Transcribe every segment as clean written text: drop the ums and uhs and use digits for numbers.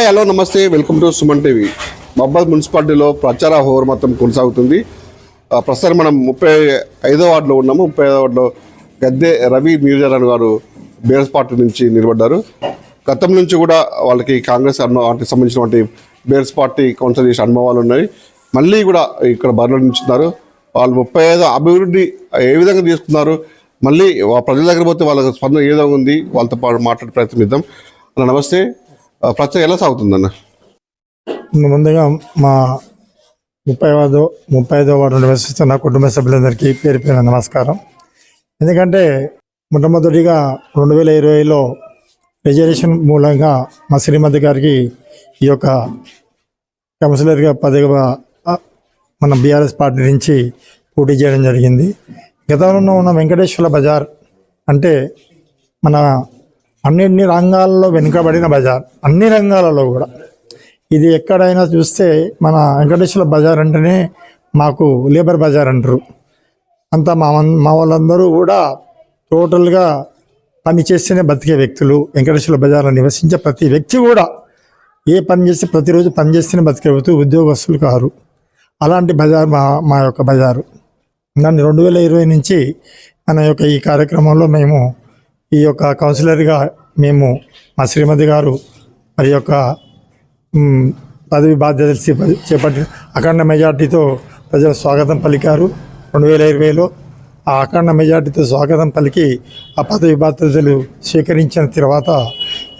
Hi hello నమస్తే welcome to Suman TV. మహబాద్ మున్సిపాలిటీలో ప్రచార హోరుమతం కొనసాగుతుంది. ప్రస్తుతం మనం 35వ వార్డులో ఉన్నాము. 35వ వార్డులో గద్దె రవి మ్యూజరాన్ గారు బీఆర్ఎస్ పార్టీ నుంచి నిలబడ్డారు. గతం నుంచి కూడా వాళ్ళకి కాంగ్రెస్ వాటికి సంబంధించినటువంటి బీఆర్ఎస్ పార్టీ కౌన్సిల్ చేసే అనుభవాలు ఉన్నాయి. మళ్ళీ కూడా ఇక్కడ బరిలో నిల్చున్నారు. వాళ్ళు 35 అభివృద్ధి ఏ విధంగా తీసుకున్నారు, మళ్ళీ ప్రజల దగ్గర పోతే వాళ్ళ స్పందన ఏ విధంగా ఉంది, వాళ్ళతో పాటు మాట్లాడే ప్రయత్నిద్దాం. అన్న నమస్తే, ప్రచారం ఎలా సాగుతుందన్న? ముందుగా మా 35వ వార్డు నివసిస్తున్న కుటుంబ సభ్యులందరికీ పేరు పేరు నమస్కారం. ఎందుకంటే మొట్టమొదటిగా 2020లో రిజర్వేషన్ మూలంగా మా శ్రీమతి గారికి ఈ యొక్క కౌన్సిలర్గా పదవిగా మన బీఆర్ఎస్ పార్టీ నుంచి పోటీ చేయడం జరిగింది. గతంలో ఉన్న వెంకటేశ్వర బజార్ అంటే మన అన్ని రంగాల్లో వెనుకబడిన బజార్, అన్ని రంగాలలో కూడా. ఇది ఎక్కడైనా చూస్తే మన వెంకటేశ్వర బజార్ అంటేనే మాకు లేబర్ బజార్ అంటారు. అంతా మా వాళ్ళందరూ కూడా టోటల్గా పని చేస్తేనే బతికే వ్యక్తులు. వెంకటేశ్వర బజార్లో నివసించే ప్రతి వ్యక్తి కూడా ఏ పని చేస్తే ప్రతిరోజు పని చేస్తేనే బతికే వ్యక్తులు, ఉద్యోగస్తులు కారు. అలాంటి బజార్ మా యొక్క బజారు. దాన్ని 2020 నుంచి మన యొక్క ఈ కార్యక్రమంలో మేము ఈ యొక్క కౌన్సిలర్గా మేము మా శ్రీమతి గారు మరి యొక్క పదవి బాధ్యతలు చేపట్టి అఖండ మెజార్టీతో ప్రజలు స్వాగతం పలికారు. 2020లో ఆ అఖండ మెజార్టీతో స్వాగతం పలికి ఆ పదవి బాధ్యతలు స్వీకరించిన తర్వాత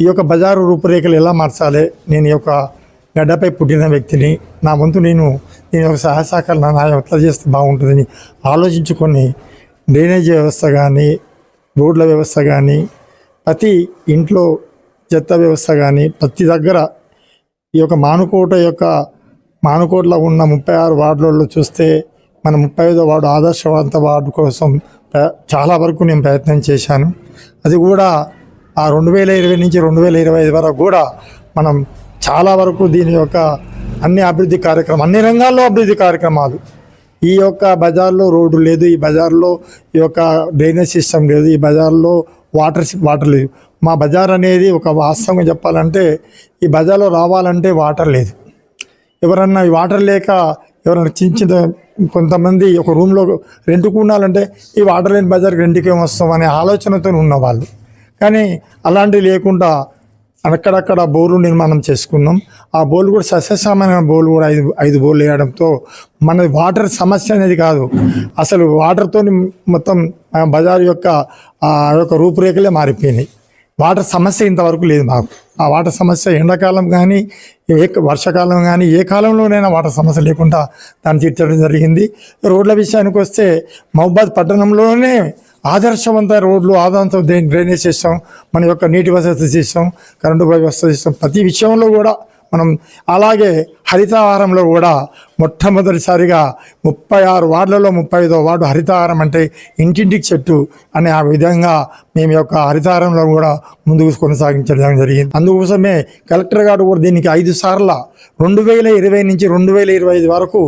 ఈ యొక్క బజారు రూపురేఖలు ఎలా మార్చాలి, నేను ఈ యొక్క గడ్డపై పుట్టిన వ్యక్తిని, నా వంతు నేను ఒక సహాయ సహకారాలు నా ఎట్లా చేస్తే బాగుంటుందని ఆలోచించుకొని డ్రైనేజ్ వ్యవస్థ కానీ, రోడ్ల వ్యవస్థ కానీ, ప్రతి ఇంట్లో చెత్త వ్యవస్థ కానీ, ప్రతి దగ్గర ఈ యొక్క మానుకోటలో ఉన్న 36 వార్డులలో చూస్తే మన 35వ వార్డు ఆదర్శవంత వార్డు కోసం చాలా వరకు నేను ప్రయత్నం చేశాను. అది కూడా ఆ 2020 నుంచి 2025 వరకు కూడా మనం చాలా వరకు దీని యొక్క అన్ని అభివృద్ధి కార్యక్రమాలు, అన్ని రంగాల్లో అభివృద్ధి కార్యక్రమాలు. ఈ యొక్క బజార్లో రోడ్డు లేదు, ఈ బజార్లో ఈ యొక్క డ్రైనేజ్ సిస్టమ్ లేదు, ఈ బజార్లో వాటర్ లేదు. మా బజార్ అనేది ఒక వాస్తవంగా చెప్పాలంటే ఈ బజార్లో రావాలంటే వాటర్ లేదు. ఎవరన్నా ఈ వాటర్ లేక ఎవరైనా చిన్న కొంతమంది ఒక రూమ్లో రెంట్కు ఉండాలంటే ఈ వాటర్ లేని బజార్కి రెంట్కి ఏమొస్తాం అనే ఆలోచనతో ఉన్నవాళ్ళు. కానీ అలాంటివి లేకుండా అక్కడక్కడ బోర్లు నిర్మాణం చేసుకున్నాం. ఆ బోర్లు కూడా సస్యసామాన్య బోర్లు కూడా 5 బోర్లు వేయడంతో మన వాటర్ సమస్య అనేది కాదు, అసలు వాటర్తో మొత్తం బజార్ యొక్క రూపురేఖలే మారిపోయినాయి. వాటర్ సమస్య ఇంతవరకు లేదు మాకు. ఆ వాటర్ సమస్య ఎండాకాలం కానీ వర్షాకాలం కానీ ఏ కాలంలోనైనా వాటర్ సమస్య లేకుండా దాన్ని తీర్చడం జరిగింది. రోడ్ల విషయానికి వస్తే మహబాద్ పట్టణంలోనే ఆదర్శవంత రోడ్లు, ఆదర్శ డ్రైనేజ్ సిస్టమ్, మన యొక్క నీటి వసతి సిస్టమ్, కరెంటు వ్యవస్థ సిస్టమ్, ప్రతి విషయంలో కూడా మనం అలాగే హరితహారంలో కూడా మొట్టమొదటిసారిగా 36 వార్డులలో 35వ వార్డు హరితహారం అంటే ఇంటింటికి చెట్టు అనే ఆ విధంగా మేము యొక్క హరితహారంలో కూడా ముందుకు కొనసాగించడం జరిగింది. అందుకోసమే కలెక్టర్ గారు కూడా దీనికి 5 సార్ల 2020 నుంచి 2025 వరకు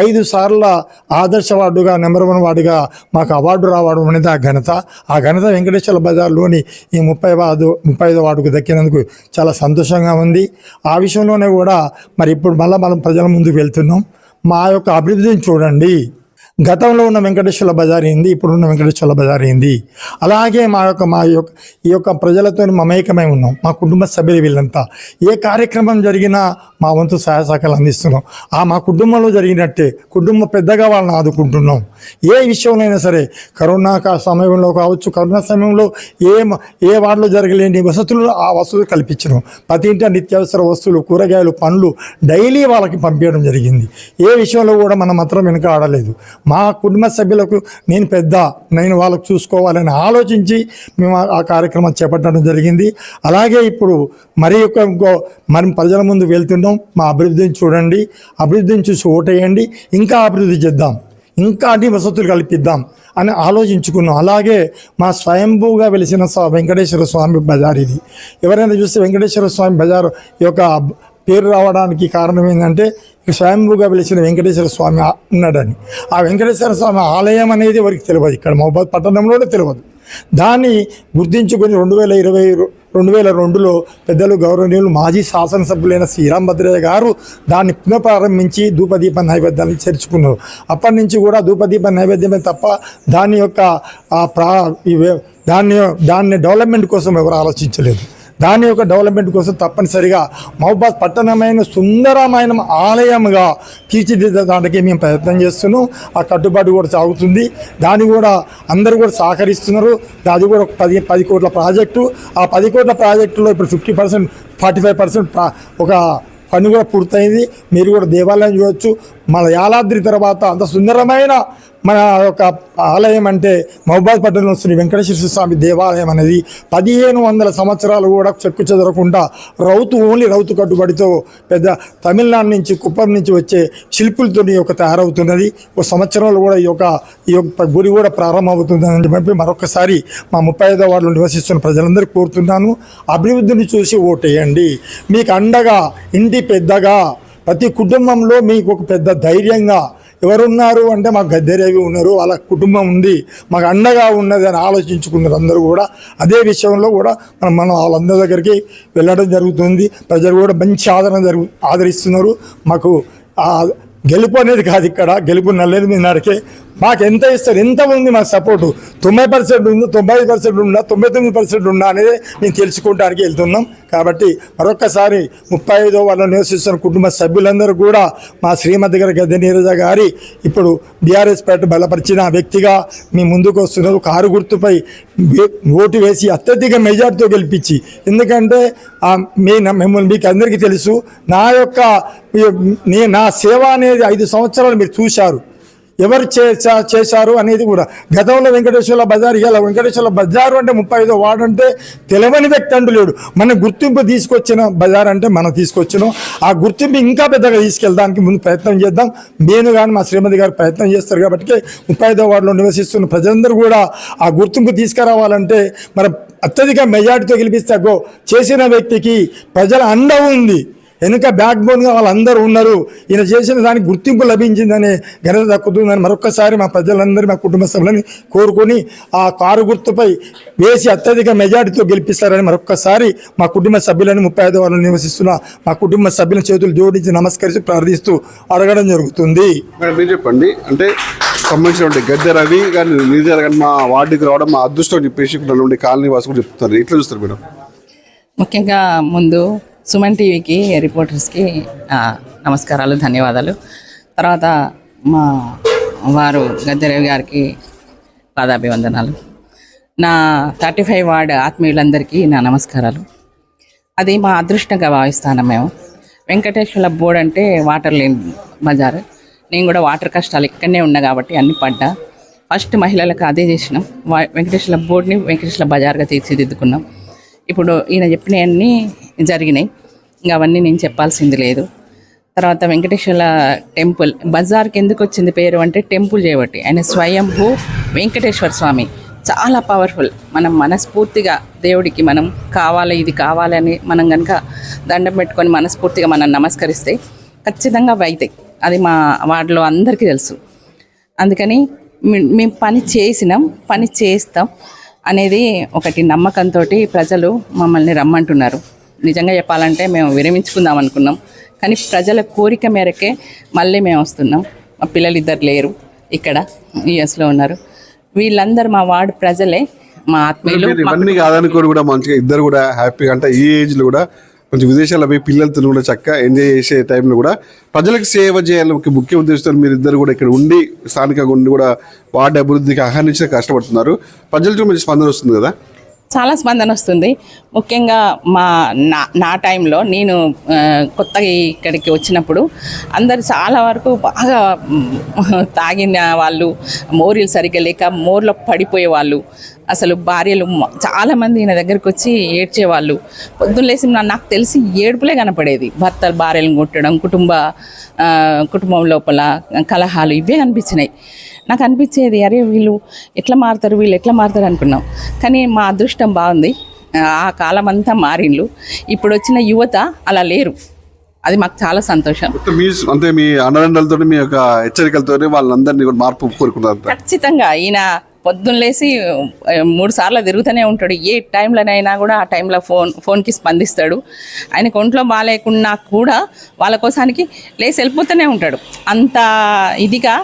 5 సార్ల ఆదర్శ వార్డుగా నెంబర్ 1 వార్డుగా మాకు అవార్డు రావడం అనేది ఆ ఘనత వెంకటేశ్వర బజార్లోని ఈ 35వ వార్డుకు దక్కినందుకు చాలా సంతోషంగా ఉంది. ఆ విషయంలోనే కూడా మరి ఇప్పుడు మళ్ళీ మనం ప్రజల ముందుకు వెళ్తున్నాం. మా యొక్క అభివృద్ధిని చూడండి. గతంలో ఉన్న వెంకటేశ్వర బజార్ ఏంది, ఇప్పుడున్న వెంకటేశ్వర బజార్ ఏంది. అలాగే ఈ యొక్క ప్రజలతో మమేకమై ఉన్నాం. మా కుటుంబ సభ్యులు వీళ్ళంతా ఏ కార్యక్రమం జరిగినా మా వంతు సహాయ సహకారాలు అందిస్తున్నాం. మా కుటుంబంలో జరిగినట్టే కుటుంబ పెద్దగా వాళ్ళని ఆదుకుంటున్నాం. ఏ విషయంలో సరే, కరోనా సమయంలో కావచ్చు, కరోనా సమయంలో ఏ వార్డులో జరగలేని వసతులు ఆ వసతులు కల్పించడం. ప్రతి ఇంటి నిత్యావసర వస్తువులు, కూరగాయలు, పండ్లు డైలీ వాళ్ళకి పంపించడం జరిగింది. ఏ విషయంలో కూడా మనం మాత్రం వెనుక ఆడలేదు. మా కుటుంబ సభ్యులకు నేను వాళ్ళకు చూసుకోవాలని ఆలోచించి మేము ఆ కార్యక్రమం చేపట్టడం జరిగింది. అలాగే ఇప్పుడు మరి ప్రజల ముందు వెళ్తున్నాం. మా అభివృద్ధిని చూడండి, అభివృద్ధిని చూసి ఓటేయండి, ఇంకా అభివృద్ధి చేద్దాం, ఇంకా అన్ని వసతులు కల్పిద్దాం అని ఆలోచించుకున్నాం. అలాగే మా స్వయంభూగా వెలిసిన వెంకటేశ్వర స్వామి బజార్ ఇది. ఎవరైనా చూస్తే వెంకటేశ్వర స్వామి బజార్ యొక్క పేరు రావడానికి కారణం ఏంటంటే స్వయంభూగా వెలిసిన వెంకటేశ్వర స్వామి ఉన్నాడని. ఆ వెంకటేశ్వర స్వామి ఆలయం అనేది ఎవరికి తెలియదు, ఇక్కడ మహబాద్ పట్టణంలోనే తెలియదు. దాన్ని గుర్తించుకొని 2002లో పెద్దలు గౌరవనీయులు మాజీ శాసనసభ్యులైన శ్రీరామ్ భద్రయ్య గారు దాన్ని పునఃప్రారంభించి ధూపదీప నైవేద్యాన్ని చేర్చుకున్నారు. అప్పటి నుంచి కూడా ధూపదీప నైవేద్యమే తప్ప దాని యొక్క దాన్ని డెవలప్మెంట్ కోసం ఎవరు ఆలోచించలేదు. దాని యొక్క డెవలప్మెంట్ కోసం తప్పనిసరిగా మహబూబాద్ పట్టణమైన సుందరమైన ఆలయంగా తీర్చిదిద్దడానికి మేము ప్రయత్నం చేస్తున్నాం. ఆ కట్టుబాటు కూడా సాగుతుంది. దాన్ని కూడా అందరూ కూడా సహకరిస్తున్నారు. అది కూడా 10 కోట్ల ప్రాజెక్టు. ఆ 10 కోట్ల ప్రాజెక్టులో ఇప్పుడు 50%, 45% ఒక పని కూడా పూర్తయింది. మీరు కూడా దేవాలయం చూడవచ్చు. మన యాదాద్రి తర్వాత అంత సుందరమైన మన యొక్క ఆలయం అంటే మహబూబాద్ పట్టణంలో శ్రీ వెంకటేశ్వర స్వామి దేవాలయం అనేది 1500 సంవత్సరాలు కూడా చెక్కు చెదరకుండా ఓన్లీ రౌతు కట్టుబడితో పెద్ద తమిళనాడు నుంచి కుప్పం నుంచి వచ్చే శిల్పులతో ఈ యొక్క తయారవుతున్నది. ఒక సంవత్సరంలో కూడా ఈ యొక్క గుడి కూడా ప్రారంభమవుతుందని చెప్పి మరొకసారి మా 35వ వార్డులో నివసిస్తున్న ప్రజలందరికీ కోరుతున్నాను. అభివృద్ధిని చూసి ఓటేయండి. మీకు అండగా ఇంటి పెద్దగా ప్రతి కుటుంబంలో మీకు ఒక పెద్ద ధైర్యంగా ఎవరున్నారు అంటే మాకు గద్దెరవి ఉన్నారు, వాళ్ళ కుటుంబం ఉంది, మాకు అండగా ఉన్నది అని ఆలోచించుకున్నారు అందరూ కూడా. అదే విషయంలో కూడా మనం వాళ్ళందరి దగ్గరికి వెళ్ళడం జరుగుతుంది. ప్రజలు కూడా మంచి ఆదరిస్తున్నారు. మాకు గెలుపు అనేది కాదు, ఇక్కడ గెలుపు నల్లేరు మీద నడికే. మాకు ఎంత ఇస్తారు, ఎంత ఉంది మాకు సపోర్టు, 90% ఉందా, 95% ఉందా, 99% ఉందా అనేది మేము తెలుసుకోవడానికి వెళ్తున్నాం. కాబట్టి మరొక్కసారి 35వ వార్డులో నివసిస్తున్న కుటుంబ సభ్యులందరూ కూడా మా శ్రీమతి గారి గద్దె నీరజ గారి ఇప్పుడు బీఆర్ఎస్ పార్టీ బలపరిచిన వ్యక్తిగా మీ ముందుకు వస్తున్నారు. కారు గుర్తుపై ఓటు వేసి అత్యధిక మెజార్టీతో గెలిపించి, ఎందుకంటే మిమ్మల్ని మీకు అందరికీ తెలుసు, నా సేవ అనేది 5 సంవత్సరాలు మీరు చూశారు. ఎవరు చేశారు అనేది కూడా గతంలో వెంకటేశ్వర బజార్, ఇలా వెంకటేశ్వర బజారు అంటే 35వ వార్డు అంటే తెలవని వ్యక్తి అంటూ లేడు. మన గుర్తింపు తీసుకొచ్చిన బజార్ అంటే మనం తీసుకొచ్చినాం. ఆ గుర్తింపు ఇంకా పెద్దగా తీసుకెళ్ళడానికి ముందు ప్రయత్నం చేద్దాం. నేను కానీ మా శ్రీమతి గారు ప్రయత్నం చేస్తారు. కాబట్టి 35వ వార్డులో నివసిస్తున్న ప్రజలందరూ కూడా ఆ గుర్తింపు తీసుకురావాలంటే మరి అత్యధిక మెజార్టీతో గెలిపిస్తే చేసిన వ్యక్తికి ప్రజల అండ ఉంది, వెనుక బ్యాక్ బోన్గా వాళ్ళందరూ ఉన్నారు, ఈయన చేసిన దానికి గుర్తింపు లభించిందనే ఘనత దక్కుతుందని మరొక్కసారి మా ప్రజలందరూ మా కుటుంబ సభ్యులని కోరుకొని ఆ కారు గుర్తుపై వేసి అత్యధిక మెజార్టీతో గెలిపిస్తారని మరొక్కసారి మా కుటుంబ సభ్యులని 35వ వార్డులో నివసిస్తున్న మా కుటుంబ సభ్యుల చేతులు జోడించి నమస్కరించి ప్రార్థిస్తూ అడగడం జరుగుతుంది. మేడం మీరు చెప్పండి, అంటే సంబంధించినటువంటి గద్దె రవి కానీ నీరజ కానీ మా వార్డుకి రావడం మా అదృష్టం అని చెప్పేసి ఇక్కడ కాలనీ వాసులు చెప్తున్నారు. ఎట్లా చూస్తారు మేడం? ముఖ్యంగా ముందు సుమన్ టీవీకి రిపోర్టర్స్కి నమస్కారాలు, ధన్యవాదాలు. తర్వాత మా వారు గద్దెరవి గారికి పాదాభివందనాలు. నా 35 వార్డు ఆత్మీయులందరికీ నా నమస్కారాలు. అది మా అదృష్టంగా భావిస్తాను. మేము వెంకటేశ్వర బోర్డు అంటే వాటర్ లేని బజారు. నేను కూడా వాటర్ కష్టాలు ఇక్కడనే ఉన్నా కాబట్టి అన్ని పడ్డా. ఫస్ట్ మహిళలకు అదే చేసినాం. వెంకటేశ్వర బోర్డుని వెంకటేశ్వర బజార్గా తీర్చిదిద్దుకున్నాం. ఇప్పుడు ఈయన చెప్పినవన్నీ జరిగినాయి, ఇంకా అవన్నీ నేను చెప్పాల్సింది లేదు. తర్వాత వెంకటేశ్వర టెంపుల్ బజార్కి ఎందుకు వచ్చింది పేరు అంటే టెంపుల్ చేయబట్టి. ఆయన స్వయంభూ వెంకటేశ్వర స్వామి చాలా పవర్ఫుల్. మనం మనస్ఫూర్తిగా దేవుడికి మనం కావాలి, ఇది కావాలి అని మనం కనుక దండం పెట్టుకొని మనస్ఫూర్తిగా మనం నమస్కరిస్తే ఖచ్చితంగా అవుతాయి. అది మా వార్డులో అందరికీ తెలుసు. అందుకని మేము పని చేసినాం, పని చేస్తాం అనేది ఒకటి నమ్మకంతో ప్రజలు మమ్మల్ని రమ్మంటున్నారు. నిజంగా చెప్పాలంటే మేము విరమించుకుందాం అనుకున్నాం, కానీ ప్రజల కోరిక మేరకే మళ్ళీ మేము వస్తున్నాం. మా పిల్లలు 2 లేరు, ఇక్కడ యుఎస్లో ఉన్నారు. వీళ్ళందరూ మా వార్డు ప్రజలే, మా ఆత్మీయులు. ఇవన్నీ కాదనుకోని కూడా మంచిగా ఇద్దరు కూడా హ్యాపీగా, అంటే ఈ ఏజ్లో కూడా కొంచెం విదేశాల్లో పోయి పిల్లలతో కూడా చక్కగా ఎంజాయ్ చేసే టైంలో కూడా ప్రజలకు సేవ చేయాలి ముఖ్య ఉద్దేశంతో మీరు ఇద్దరు కూడా ఇక్కడ ఉండి స్థానికంగా ఉండి కూడా వార్డు అభివృద్ధికి అహర్నిశ కష్టపడుతున్నారు. ప్రజలతో మంచి స్పందన వస్తుంది కదా? చాలా స్పందన వస్తుంది. ముఖ్యంగా నా టైంలో నేను కొత్తగా ఇక్కడికి వచ్చినప్పుడు అందరు చాలా వరకు బాగా తాగిన వాళ్ళు, మోరీలు సరిగ్గా లేక మోర్లో పడిపోయే వాళ్ళు, అసలు భార్యలు చాలామంది ఈయన దగ్గరికి వచ్చి ఏడ్చేవాళ్ళు. పొద్దున్న లేసి నాకు తెలిసి ఏడుపులే కనపడేది. భర్తలు భార్యలను కొట్టడం, కుటుంబం లోపల కలహాలు ఇవే కనిపించినాయి. నాకు అనిపించేది, అరే వీళ్ళు ఎట్లా మారుతారు అనుకున్నాం. కానీ మా అదృష్టం బాగుంది, ఆ కాలం అంతా మారిండ్లు. ఇప్పుడు వచ్చిన యువత అలా లేరు. అది మాకు చాలా సంతోషం. మీ అండదండలతో, మీ యొక్క హెచ్చరికలతో వాళ్ళందరినీ మార్పు కోరుకున్నారు. ఖచ్చితంగా ఈయన పొద్దున్న లేసి 3 సార్లు తిరుగుతూనే ఉంటాడు. ఏ టైంలోనైనా కూడా ఆ టైంలో ఫోన్కి స్పందిస్తాడు. ఆయనకు ఒంట్లో బాగాలేకున్నా కూడా వాళ్ళ కోసానికి లేచి వెళ్ళిపోతూనే ఉంటాడు. అంత ఇదిగా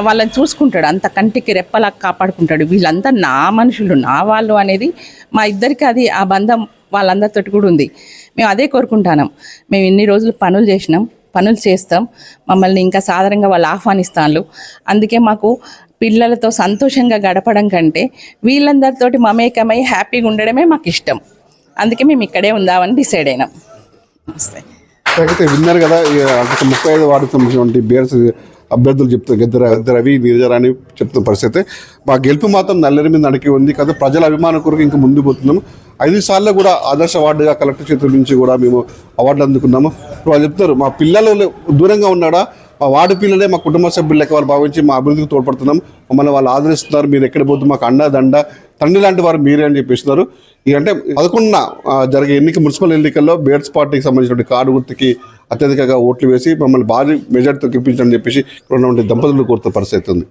వాళ్ళని చూసుకుంటాడు, అంత కంటికి రెప్పలా కాపాడుకుంటాడు. వీళ్ళంతా నా మనుషులు, నా వాళ్ళు అనేది మా ఇద్దరికి అది ఆ బంధం వాళ్ళందరితోటి కూడా ఉంది. మేము అదే కోరుకుంటున్నాం. మేము ఇన్ని రోజులు పనులు చేసినాం, పనులు చేస్తాం, మమ్మల్ని ఇంకా సాధారణంగా వాళ్ళు ఆహ్వానిస్తాను. అందుకే మాకు పిల్లలతో సంతోషంగా గడపడం కంటే వీళ్ళందరితోటి మమేకమై హ్యాపీగా ఉండడమే మాకు ఇష్టం. అందుకే మేము ఇక్కడే ఉందామని డిసైడ్ అయినాం. నమస్తే. అయితే విన్నారు కదా, 35 వార్డుకు సంబంధించినటువంటి బీఆర్ఎస్ అభ్యర్థులు చెప్తారు, గద్దె రవి, నీరజ రాణి చెప్తున్న పరిస్థితి. మా గెలుపు మాత్రం నల్లేరు మీద అడిగి ఉంది కదా, ప్రజల అభిమానం కొరకు ఇంకా ముందుకు పోతున్నాము. 5 సార్లు కూడా ఆదర్శ వార్డుగా కలెక్టర్ చేతుల నుంచి కూడా మేము అవార్డులు అందుకున్నాము. ఇప్పుడు వాళ్ళు చెప్తారు, మా పిల్లలు దూరంగా ఉన్నాడా, మా వార్డు పిల్లలే మా కుటుంబ సభ్యులు లెక్క వాళ్ళు భావించి మా అభివృద్ధికి తోడ్పడుతున్నాం, మమ్మల్ని వాళ్ళు ఆదరిస్తున్నారు, మీరు ఎక్కడ పోతే మాకు అండ దండ తండ్రి లాంటి వారు మీరే అని చెప్పిస్తున్నారు. ఇక అంటే 11న జరిగే మున్సిపల్ ఎన్నికల్లో బీఆర్ఎస్ పార్టీకి సంబంధించిన కార్డు గుర్తుకి అత్యధికంగా ఓట్లు వేసి మమ్మల్ని భారీ మెజార్టీతో గెలిపించాలని చెప్పేసి ఇక్కడ ఉన్నటువంటి దంపతులు కోరుతున్న పరిస్థితి ఉంది.